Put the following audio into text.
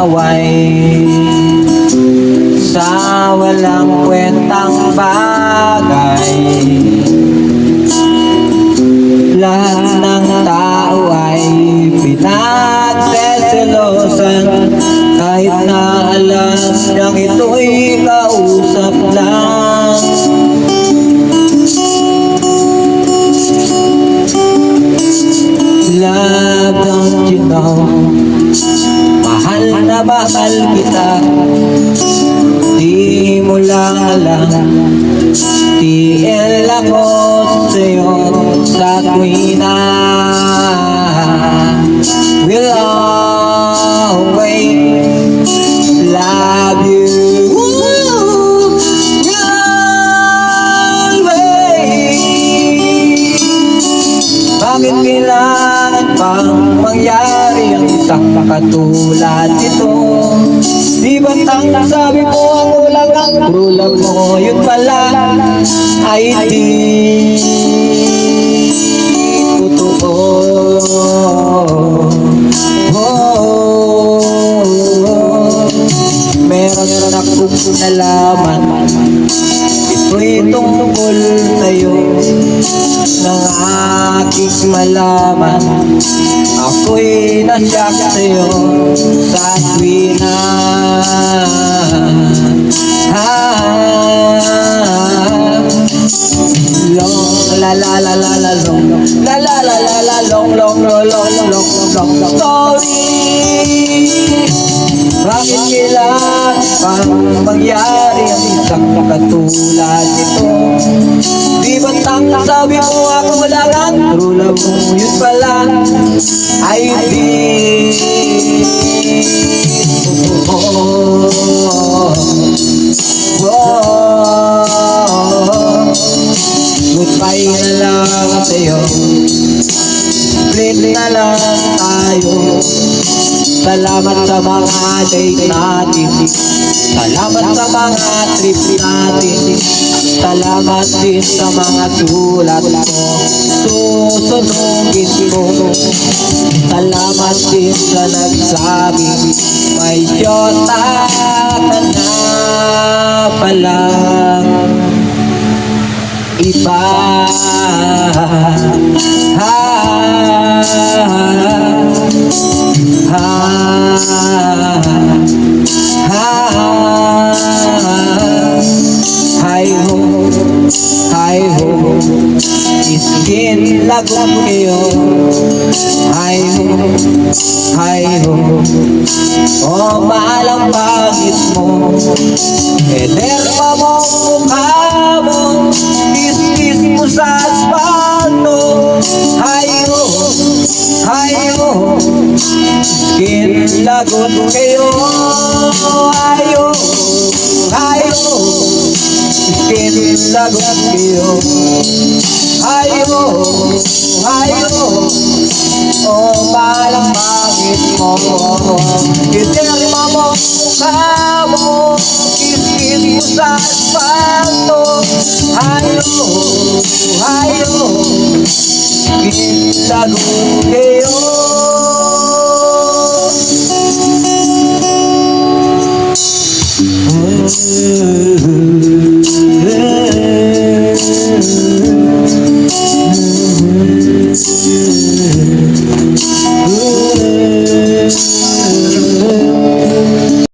away sa walang kwentang bagay. Lahat ng tao ay pinagseselosan, kahit na alam niyang ito'y kausap lang. Love, don't you know, mahal na mahal kita. Di mo lang alam, TL ako sa'yo sa tuwina. Will always love you. Bakit kailangan pang mangyari ang isang katulad nito? Di ba sabi mo ako lang ang true love mo? Yun pala ay di totoo. Meron akong nalaman, ito'y tungkol sa'yo. Nang aking malaman, ako'y nasyak sa'yo sa tuwina. Long la la la la la long la la la la la long long long long long long story. Bakit kailangan pang mangyari ang isang katulad nito? Di ba sabi mo ako lang ang true love mo? Yun pala ay di totoo. Goodbye na lang sa'yo, split na lang tayo. Salamat sa mga date natin, salamat sa mga trip natin, salamat din sa mga sulat ko, susunugin ko. Salamat din sa nagsabi, may syota ka na palang iba. Hi ho, iskin lagot kayo. Hi ho, oh mahal ang pangit mo. Ederma mo mukha mo, kiss mo sa asfalto. Hi ho, iskin lagot kayo. Hi ho, iskin lagot kayo. Hi ho, oh mahal ang pangit mo. Ederma mo mukha mo, kiss mo sa asfalto. Hi ho, iskin lagot kayo.